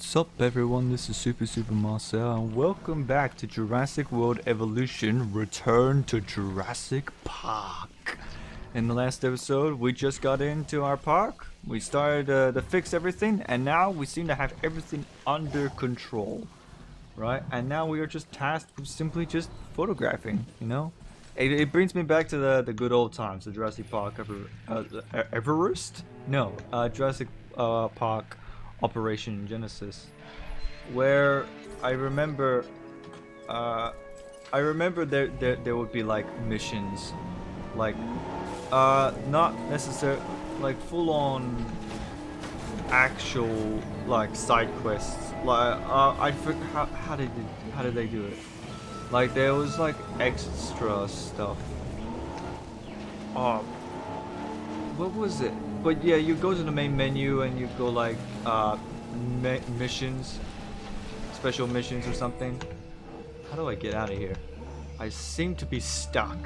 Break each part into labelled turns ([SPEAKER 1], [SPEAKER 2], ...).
[SPEAKER 1] What's up everyone, this is Super Marcel and welcome back to Jurassic World Evolution Return to Jurassic Park. In the last episode we just got into our park, we started to fix everything, and now we seem to have everything under control. Right? And now we are just tasked with simply just photographing, you know? It brings me back to the good old times, the Jurassic Park Everest? No, Jurassic Park Operation Genesis, where I remember there would be like missions, like not necessarily like full on actual like side quests. Like I forget how did they do it? Like there was like extra stuff. Oh, what was it? But yeah, you go to the main menu and you go like missions, special missions or something. How do I get out of here? I seem to be stuck.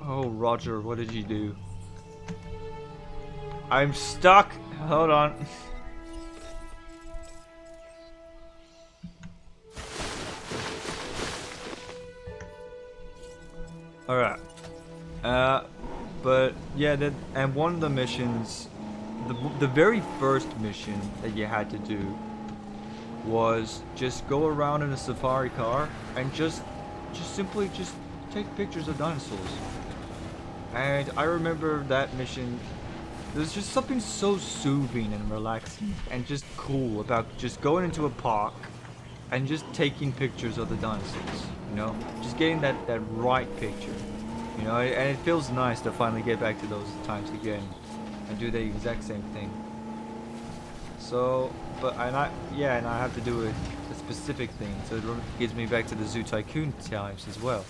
[SPEAKER 1] Oh, Roger, what did you do? I'm stuck. Hold on. Alright. But yeah, and one of the missions, the very first mission that you had to do was just go around in a safari car and just simply take pictures of dinosaurs. And I remember that mission. There's just something so soothing and relaxing and just cool about just going into a park and just taking pictures of the dinosaurs, you know? Just getting that right picture, you know? And it feels nice to finally get back to those times again and do the exact same thing. So, and I have to do a specific thing, so it gives me back to the Zoo Tycoon times as well.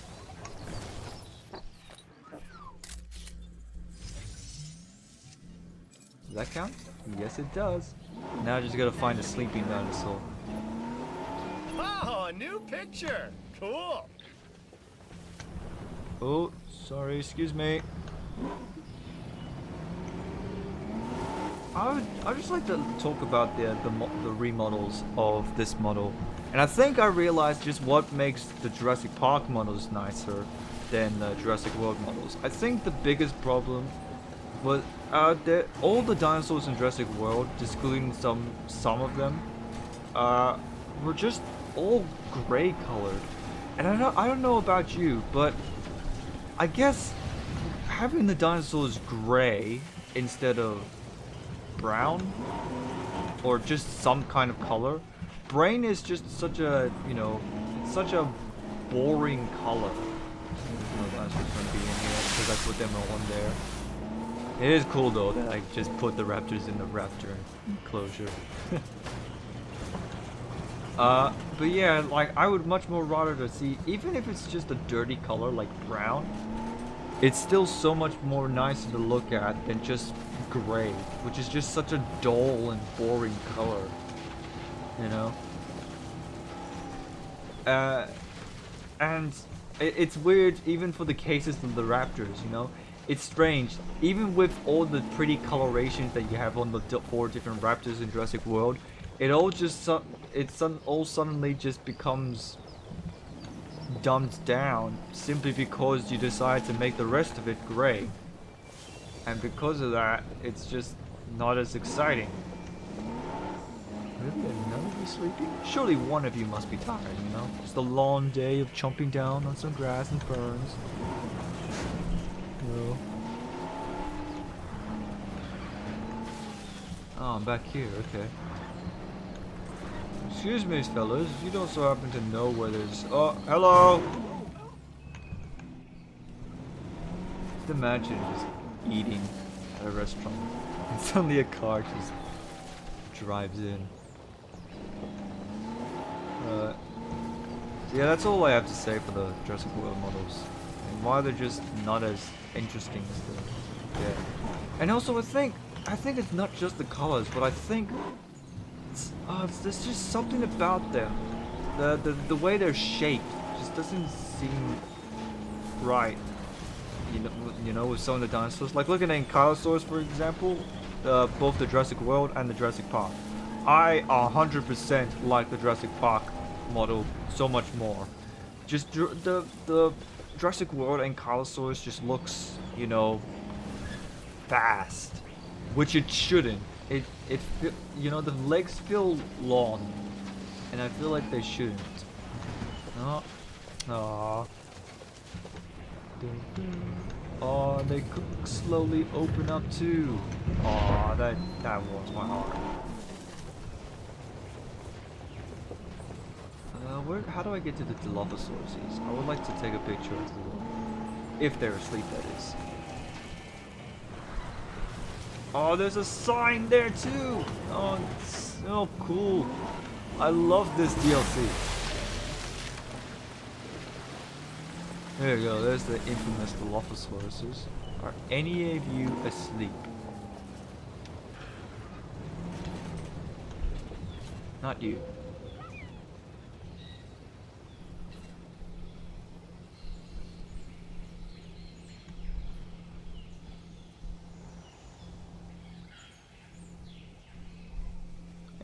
[SPEAKER 1] Does that count? Yes, it does. Now I just gotta find a sleeping dinosaur.
[SPEAKER 2] Oh, a new picture! Cool!
[SPEAKER 1] Oh, sorry, excuse me. I'd just like to talk about the remodels of this model. And I think I realized just what makes the Jurassic Park models nicer than the Jurassic World models. I think the biggest problem was all the dinosaurs in Jurassic World, excluding some of them, were just all gray colored. And I don't know about you, but I guess having the dinosaurs gray instead of brown or just some kind of color, brain is just such a, you know, it's such a boring color. No dinosaurs gonna be in here because I put them all in there. It is cool though that I just put the raptors in the raptor enclosure. But yeah, like I would much more rather to see, even if it's just a dirty color like brown, it's still so much more nicer to look at than just gray, which is just such a dull and boring color, you know? And it's weird even for the cases of the raptors, you know? It's strange, even with all the pretty colorations that you have on the 4 different raptors in Jurassic World, it all just all suddenly just becomes dumbed down simply because you decide to make the rest of it gray. And because of that, it's just not as exciting. Really, are none of you sleeping? Surely one of you must be tired, you know? Just a long day of chomping down on some grass and ferns. No. Oh, I'm back here, okay. Excuse me, fellas, you don't so happen to know where there's... Oh, hello! Just imagine just eating at a restaurant and suddenly a car just drives in. So yeah, that's all I have to say for the Jurassic World models. And why they're just not as interesting as the... Yeah. And also I think it's not just the colors, but I think there's just something about them. The way they're shaped just doesn't seem right. You know, with some of the dinosaurs. Like look at Ankylosaurus, for example. both the Jurassic World and the Jurassic Park. I 100% like the Jurassic Park model so much more. Just the Jurassic World Ankylosaurus just looks, you know, fast, which it shouldn't. You know, the legs feel long, and I feel like they shouldn't. Oh, oh. Oh, they slowly open up too. Oh, that warms my heart. How do I get to the Dilophosaurs? I would like to take a picture of them. If they're asleep, that is. Oh, there's a sign there too! Oh, it's so cool. I love this DLC. There you go, there's the infamous Dilophosaurs. Are any of you asleep? Not you.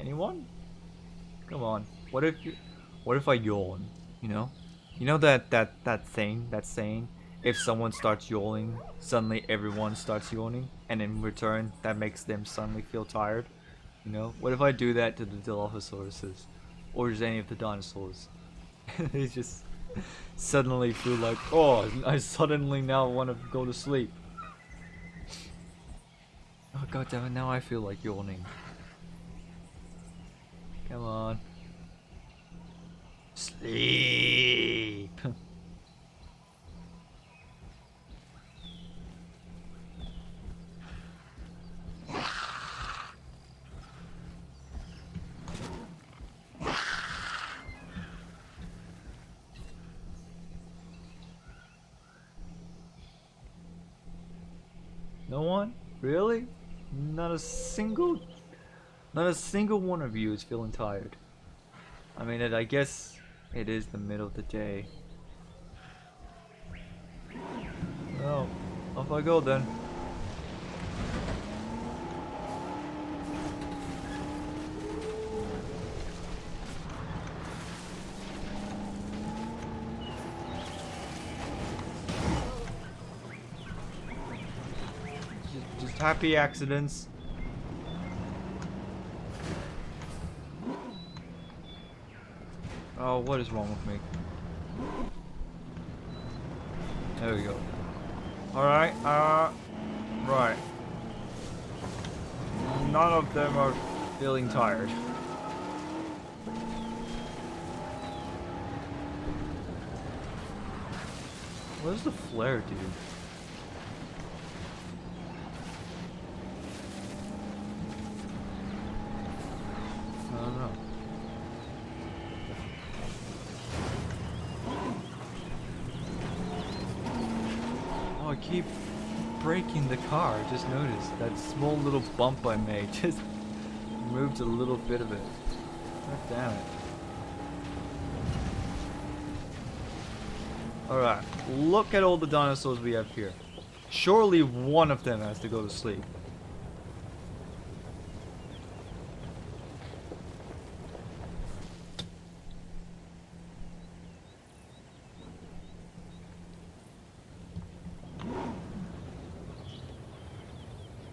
[SPEAKER 1] Anyone? Come on. What if I yawn? You know? You know that saying, if someone starts yawning, suddenly everyone starts yawning, and in return that makes them suddenly feel tired. You know? What if I do that to the Dilophosaurus or just any of the dinosaurs? They just suddenly feel like, oh, I suddenly now want to go to sleep. Oh god damn it, now I feel like yawning. Come on. Sleep. No one? Really? Not a single one of you is feeling tired. I mean, I guess it is the middle of the day. Well, off I go then. Just happy accidents. Oh, what is wrong with me? There we go. Alright, right. None of them are feeling tired. What does the flare do? I don't know. Oh, I keep breaking the car. I just noticed that small little bump I made just moved a little bit of it. God damn it. Alright, look at all the dinosaurs we have here. Surely one of them has to go to sleep.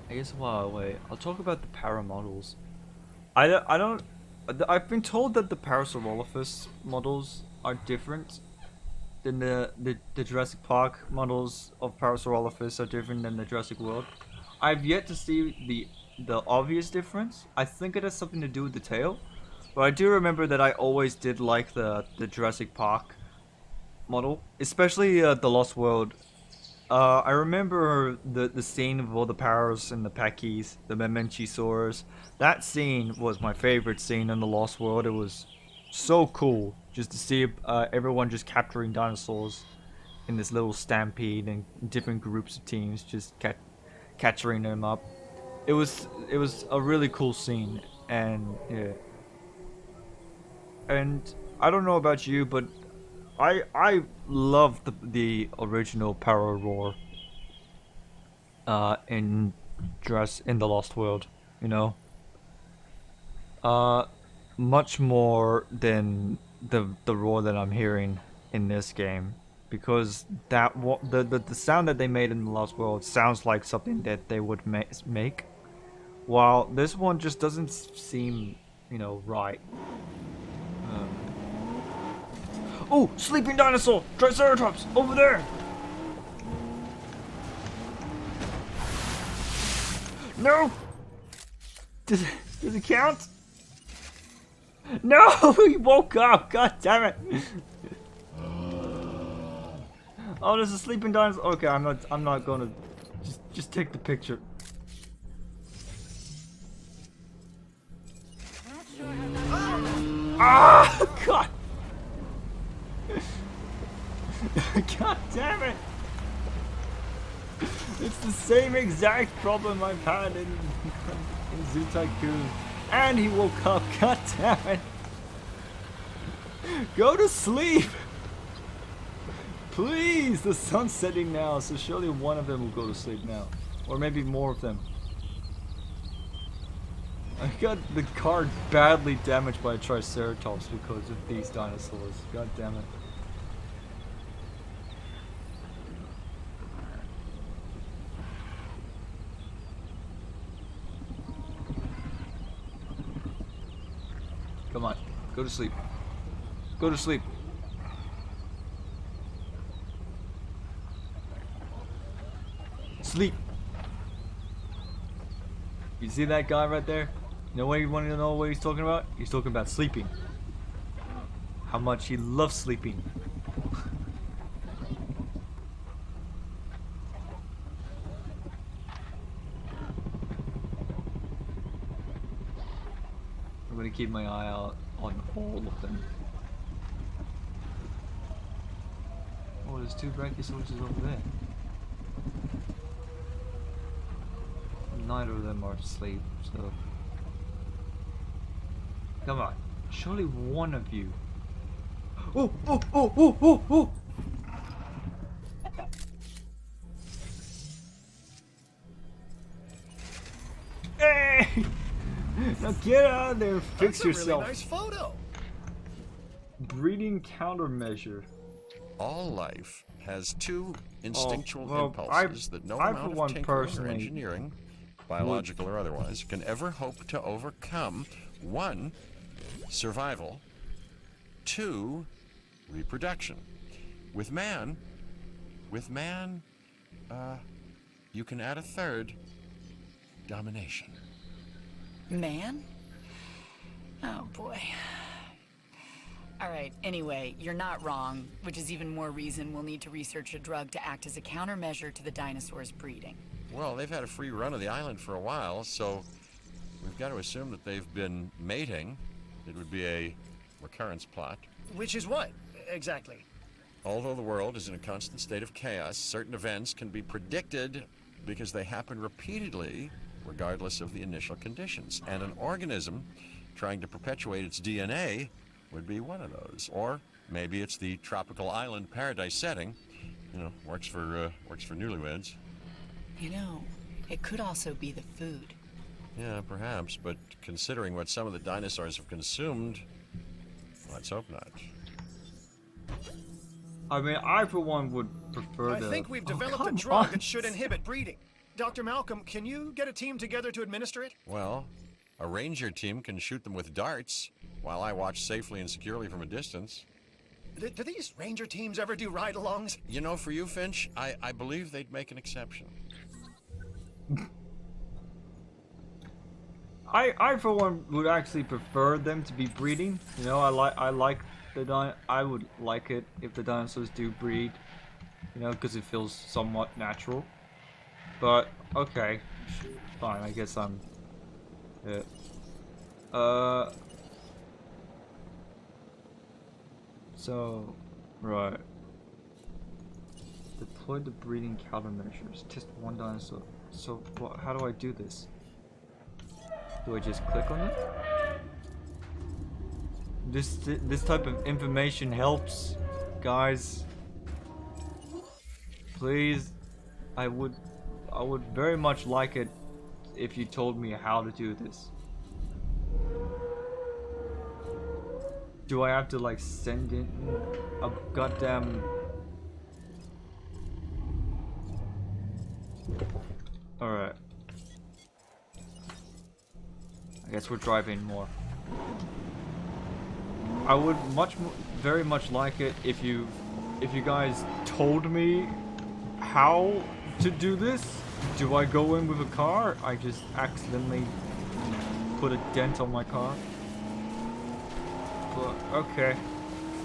[SPEAKER 1] I guess while I wait, I'll talk about the para models. I've been told that the Parasaurolophus models are different than the Jurassic Park models of Parasaurolophus are different than the Jurassic World. I've yet to see the obvious difference. I think it has something to do with the tail, but I do remember that I always did like the Jurassic Park model, especially the Lost World. I remember the scene of all the Paras and the Pekis, the Memenchisaurs. That scene was my favorite scene in the Lost World. It was so cool just to see everyone just capturing dinosaurs in this little stampede and different groups of teams just capturing them up. It was a really cool scene, and yeah. And I don't know about you, but I love the original Power Roar in dress in the Lost World, you know. Much more than the roar that I'm hearing in this game, because the sound that they made in the Lost World sounds like something that they would make, while this one just doesn't seem, you know, right. Oh, sleeping dinosaur, Triceratops, over there. No. Does it count? No, he woke up. God damn it. Oh, there's a sleeping dinosaur. Okay, I'm not gonna just take the picture. Ah, God. God damn it. It's the same exact problem I've had in Zoo Tycoon. And he woke up. God damn it. Go to sleep. Please, the sun's setting now, so surely one of them will go to sleep now. Or maybe more of them. I got the car badly damaged by a Triceratops because of these dinosaurs. God damn it. Come on, go to sleep. Go to sleep. Sleep. You see that guy right there? You know what you want to know what he's talking about? He's talking about sleeping. How much he loves sleeping. I'm gonna keep my eye out on all of them. Oh, there's two Brachiosaurus over there. Neither of them are asleep, so... Come on. Surely one of you... Oh! Oh! Oh! Oh! Oh! Oh! Hey! Now get out of there and fix yourself.
[SPEAKER 2] That's a really nice photo.
[SPEAKER 1] Breeding countermeasure.
[SPEAKER 3] All life has two instinctual
[SPEAKER 1] well,
[SPEAKER 3] impulses that no amount of tinkering or
[SPEAKER 1] personally
[SPEAKER 3] engineering, biological or otherwise, can ever hope to overcome. One, survival. Two, reproduction. With man, you can add a third, domination.
[SPEAKER 4] Man? Oh boy. Alright, anyway, you're not wrong, which is even more reason we'll need to research a drug to act as a countermeasure to the dinosaurs' breeding.
[SPEAKER 3] Well, they've had a free run of the island for a while, so we've got to assume that they've been mating. It would be a recurrence plot.
[SPEAKER 2] Which is what, exactly?
[SPEAKER 3] Although the world is in a constant state of chaos, certain events can be predicted because they happen repeatedly, regardless of the initial conditions. And an organism trying to perpetuate its DNA would be one of those. Or maybe it's the tropical island paradise setting. You know, works for newlyweds.
[SPEAKER 4] You know, it could also be the food.
[SPEAKER 3] Yeah, perhaps, but considering what some of the dinosaurs have consumed, let's hope not.
[SPEAKER 1] I mean, I for one would prefer
[SPEAKER 2] I think we've developed a drug that should inhibit breeding. Dr. Malcolm, can you get a team together to administer it?
[SPEAKER 3] Well, a ranger team can shoot them with darts, while I watch safely and securely from a distance.
[SPEAKER 2] Do these ranger teams ever do ride-alongs?
[SPEAKER 3] You know, for you, Finch, I believe they'd make an exception.
[SPEAKER 1] I for one would actually prefer them to be breeding. You know, I like I would like it if the dinosaurs do breed. You know, because it feels somewhat natural. But okay, fine. I guess I'm. Yeah. So, right. Deploy the breeding countermeasures. Test one dinosaur. So, how do I do this? Do I just click on it? This type of information helps, guys. Please, I would very much like it if you told me how to do this. Do I have to like send in a goddamn... Alright. I guess we're driving more. I would very much like it if you guys told me how to do this. Do I go in with a car? I just accidentally put a dent on my car. But okay,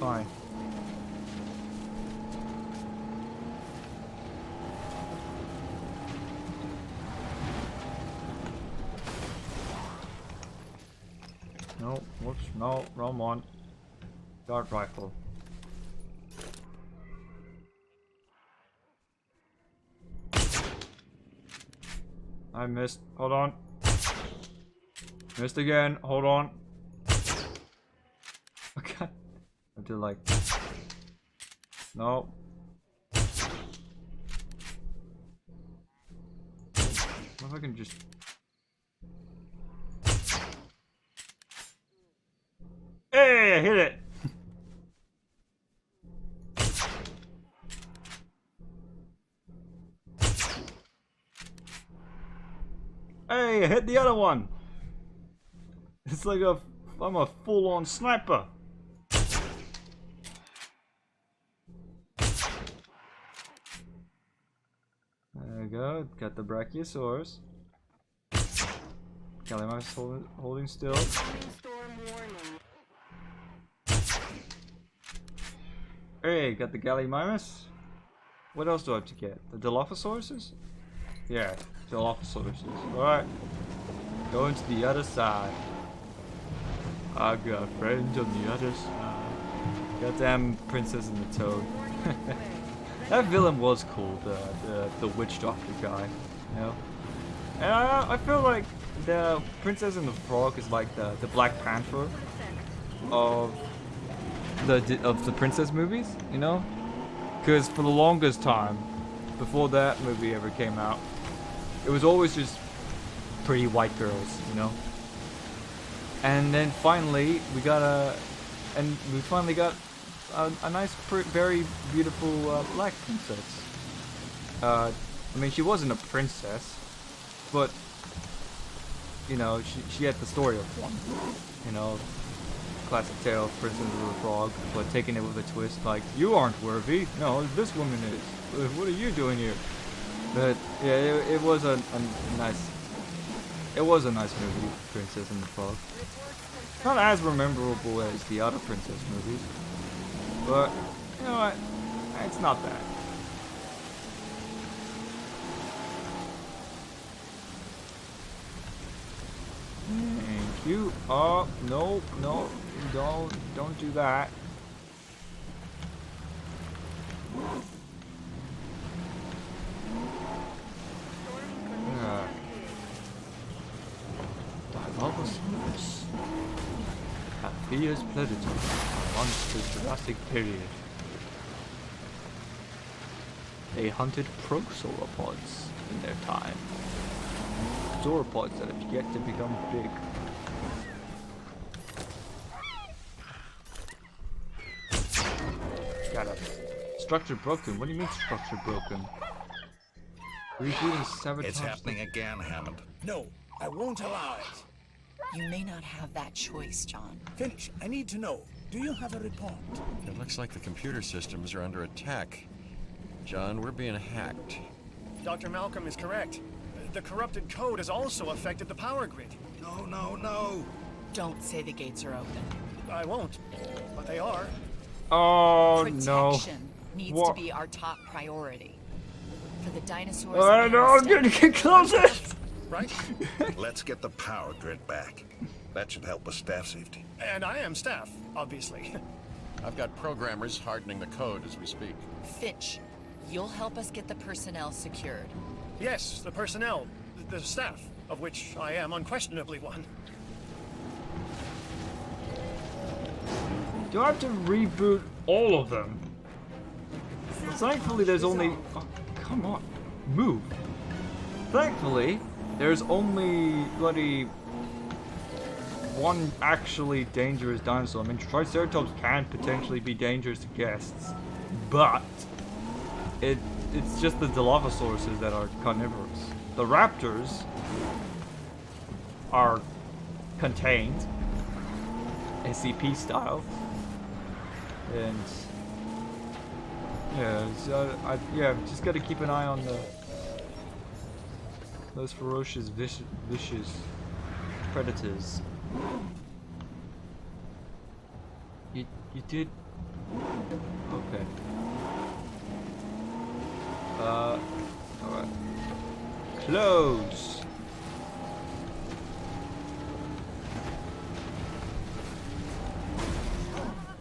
[SPEAKER 1] fine. No, whoops, no, wrong one. Dart rifle. I missed. Hold on. Missed again. Hold on. Okay. I do like. No. What if I can just. Hey, I hit it! Hey, I hit the other one! It's like I'm a full-on sniper! There we go, got the Brachiosaurus. Gallimax holding still. Hey, got the Gallimimus. What else do I have to get? The Dilophosaurs? Yeah, Dilophosaurs. Alright. Going to the other side. I got friends on the other side. Goddamn Princess and the Toad. That villain was cool, the witch doctor guy. You know? And I feel like the Princess and the Frog is like the Black Panther of the princess movies, you know? Because for the longest time, before that movie ever came out, it was always just pretty white girls, you know? And then finally, we got a nice, very beautiful black princess. I mean, she wasn't a princess, but you know, she had the story of one, you know? Classic tale of Princess and the Frog, but taking it with a twist like, you aren't worthy, no, this woman is. What are you doing here? But yeah, it was a nice movie, Princess and the Frog. Not as memorable as the other princess movies, but you know what, it's not bad. Thank you. Oh, no, don't do that. Dilophosaurs, a fierce predator amongst the Jurassic period. They hunted prosauropods in their time. Sauropods that have yet to become big. Got a structure broken. What do you mean structure broken? Rebooting sabotage.
[SPEAKER 5] It's happening again, Hammond.
[SPEAKER 2] No, I won't allow it.
[SPEAKER 4] You may not have that choice, John.
[SPEAKER 2] Finch, I need to know. Do you have a report?
[SPEAKER 3] It looks like the computer systems are under attack. John, we're being hacked.
[SPEAKER 2] Dr. Malcolm is correct. The corrupted code has also affected the power grid.
[SPEAKER 5] No.
[SPEAKER 4] Don't say the gates are open.
[SPEAKER 2] I won't, but they are.
[SPEAKER 1] Oh
[SPEAKER 4] Protection
[SPEAKER 1] no!
[SPEAKER 4] needs
[SPEAKER 1] What?
[SPEAKER 4] to be our top priority. For the dinosaurs.
[SPEAKER 1] Oh
[SPEAKER 4] and
[SPEAKER 1] no! I'm
[SPEAKER 4] their
[SPEAKER 1] gonna get closer.
[SPEAKER 2] Right?
[SPEAKER 5] Let's get the power grid back. That should help with staff safety.
[SPEAKER 2] And I am staff, obviously.
[SPEAKER 3] I've got programmers hardening the code as we speak.
[SPEAKER 4] Finch, you'll help us get the personnel secured.
[SPEAKER 2] Yes, the personnel, the staff, of which I am unquestionably one.
[SPEAKER 1] Do I have to reboot all of them? Thankfully, there's only. Oh, come on, move. Thankfully, There's only bloody one actually dangerous dinosaur. I mean, Triceratops can potentially be dangerous to guests, but it's just the Dilophosaurs that are carnivorous. The raptors are contained, SCP style, and yeah, so just gotta keep an eye on those ferocious, vicious predators. You did? Okay. Alright. Close!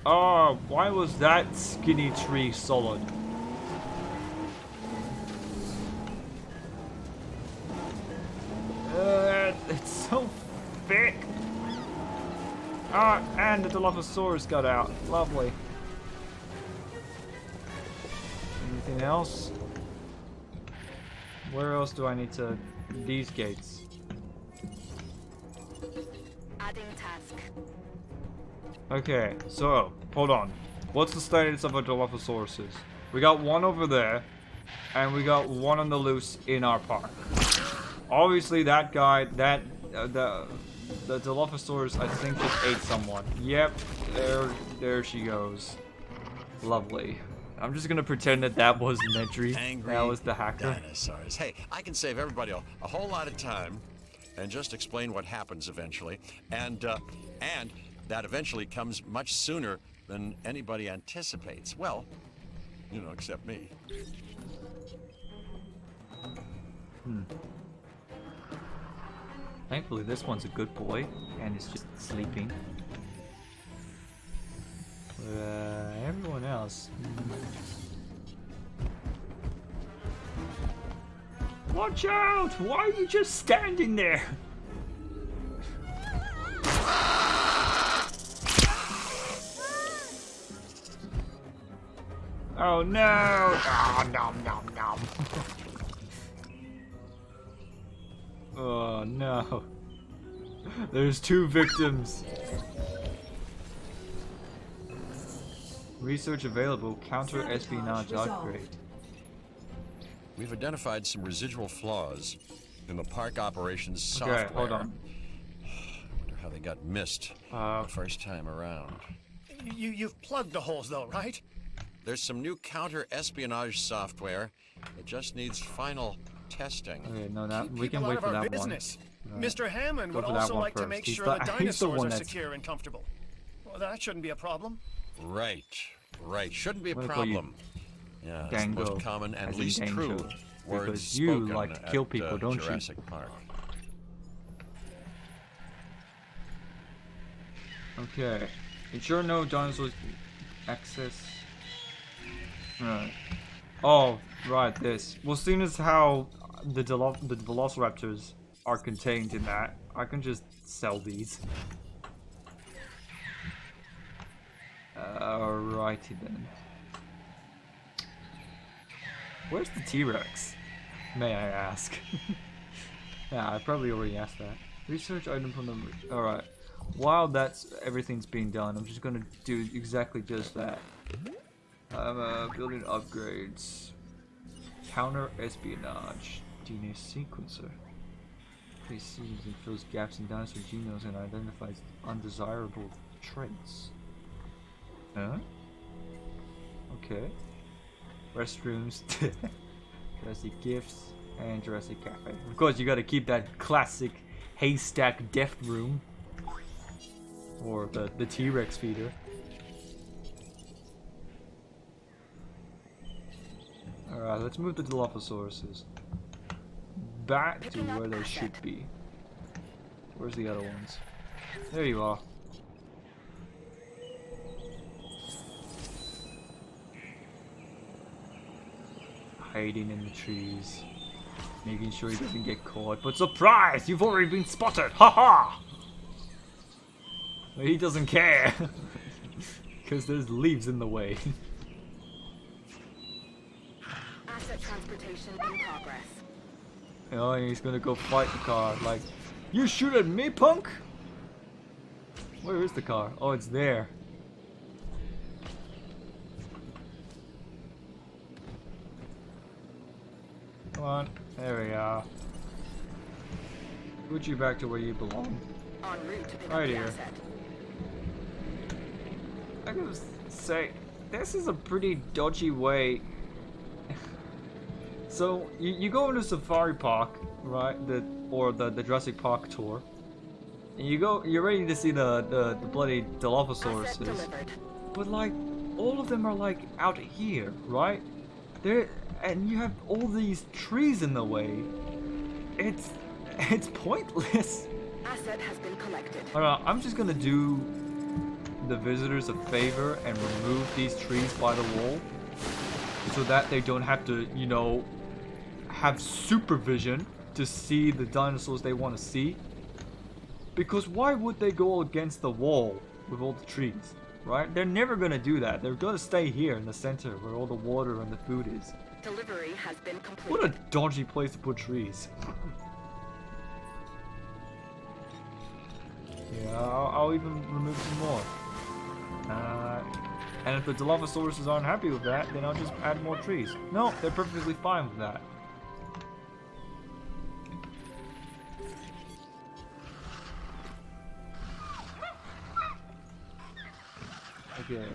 [SPEAKER 1] Oh, why was that skinny tree solid? It's so thick! Ah, and the Dilophosaurus got out. Lovely. Anything else? Where else do I need to... These gates.
[SPEAKER 6] Adding task.
[SPEAKER 1] Okay, so, hold on. What's the status of our Dilophosauruses? We got one over there, and we got one on the loose in our park. Obviously that guy, the Dilophosaurus, I think just ate someone. Yep, there she goes. Lovely. I'm just gonna pretend that was Nedry.
[SPEAKER 3] Angry
[SPEAKER 1] That was the hacker.
[SPEAKER 3] dinosaurs. Hey, I can save everybody a whole lot of time and just explain what happens eventually. And that eventually comes much sooner than anybody anticipates. Well, you know, except me.
[SPEAKER 1] Thankfully, this one's a good boy, and is just sleeping. But, everyone else... Watch out! Why are you just standing there? Oh no! Oh, nom nom nom. Oh no. There's 2 victims. Research available. Counter espionage upgrade.
[SPEAKER 3] We've identified some residual flaws in the park operations software.
[SPEAKER 1] Okay, hold on.
[SPEAKER 3] I wonder how they got missed the first time around.
[SPEAKER 2] You've plugged the holes though, right?
[SPEAKER 3] There's some new counter-espionage software. It just needs final testing.
[SPEAKER 1] Okay, no, that
[SPEAKER 2] Keep
[SPEAKER 1] we can
[SPEAKER 2] people
[SPEAKER 1] wait
[SPEAKER 2] out
[SPEAKER 1] for
[SPEAKER 2] of our
[SPEAKER 1] that
[SPEAKER 2] business.
[SPEAKER 1] one.
[SPEAKER 2] Mr. Hammond
[SPEAKER 1] Go
[SPEAKER 2] would
[SPEAKER 1] for that
[SPEAKER 2] also
[SPEAKER 1] one
[SPEAKER 2] like to
[SPEAKER 1] first.
[SPEAKER 2] make
[SPEAKER 1] He's
[SPEAKER 2] sure
[SPEAKER 1] the-
[SPEAKER 2] the
[SPEAKER 1] he's the
[SPEAKER 2] dinosaurs
[SPEAKER 1] one
[SPEAKER 2] are
[SPEAKER 1] that's-
[SPEAKER 2] secure and comfortable. Well, that shouldn't be a problem.
[SPEAKER 3] Right. Shouldn't be a
[SPEAKER 1] I'm gonna call you
[SPEAKER 3] problem. Yeah, it's the
[SPEAKER 1] Dango,
[SPEAKER 3] most common and
[SPEAKER 1] as in
[SPEAKER 3] least
[SPEAKER 1] Dango,
[SPEAKER 3] true words
[SPEAKER 1] because you
[SPEAKER 3] spoken
[SPEAKER 1] like to
[SPEAKER 3] at,
[SPEAKER 1] kill people, don't you?
[SPEAKER 3] Jurassic Park.
[SPEAKER 1] Okay. Ensure no dinosaurs access. Right. Oh, right, this. Well, seeing as how the Velociraptors are contained in that, I can just sell these. Alrighty then. Where's the T-Rex? May I ask? Yeah, I probably already asked that. Research item from the... Alright. While everything's being done, I'm just gonna do exactly just that. Building upgrades. Counter espionage. DNA sequencer. Precisions and fills gaps in dinosaur genomes and identifies undesirable traits. Huh? Okay. Restrooms. Jurassic gifts and Jurassic cafe. Of course, you gotta keep that classic haystack death room. Or the T-Rex feeder. Alright, let's move the Dilophosauruses back to where they should be. Where's the other ones? There you are. Hiding in the trees. Making sure he doesn't get caught. But surprise! You've already been spotted! Haha! But he doesn't care. Because there's leaves in the way.
[SPEAKER 6] Asset transportation in progress.
[SPEAKER 1] You know, and he's gonna go fight the car. Like, you shoot at me, punk? Where is the car? Oh, it's there. Come on, there we are. Put you back to where you belong.
[SPEAKER 6] En route to pick
[SPEAKER 1] Right
[SPEAKER 6] up the
[SPEAKER 1] here.
[SPEAKER 6] asset.
[SPEAKER 1] I gotta say, this is a pretty dodgy way. So you go into Safari Park, right? Or the Jurassic Park tour. And you're ready to see the bloody
[SPEAKER 6] Asset
[SPEAKER 1] Dilophosaurs.
[SPEAKER 6] delivered.
[SPEAKER 1] But like, all of them are like out here, right? And you have all these trees in the way. It's pointless.
[SPEAKER 6] Asset has been collected.
[SPEAKER 1] Alright, I'm just gonna do the visitors a favor and remove these trees by the wall, so that they don't have to, you know, have supervision to see the dinosaurs they want to see. Because why would they go against the wall with all the trees, right? They're never gonna do that. They're gonna stay here in the center where all the water and the food is.
[SPEAKER 6] Delivery has been completed.
[SPEAKER 1] What a dodgy place to put trees. Yeah, I'll even remove some more. And if the Dilophosaurs aren't happy with that, then I'll just add more trees. No, they're perfectly fine with that. Okay.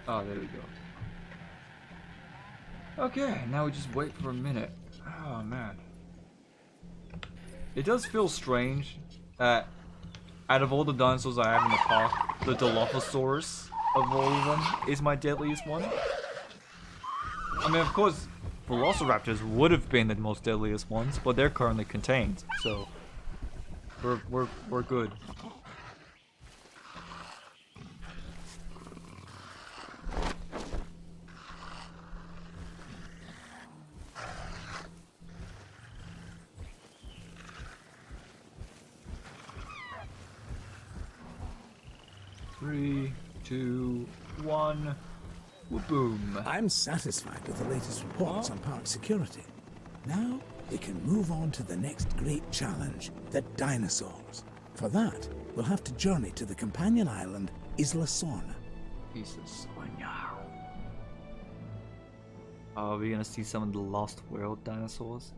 [SPEAKER 1] Oh, there we go. Okay, now we just wait for a minute. Oh man. It does feel strange that out of all the dinosaurs I have in the park, the Dilophosaurus of all of them is my deadliest one. I mean, of course, Velociraptors would have been the most deadliest ones, but they're currently contained, so we're good. Three, two, one. Boom.
[SPEAKER 7] I'm satisfied with the latest reports on park security. Now we can move on to the next great challenge, the dinosaurs. For that, we'll have to journey to the companion island Isla Sorna.
[SPEAKER 1] Jesus. Are we gonna see some of the Lost World dinosaurs?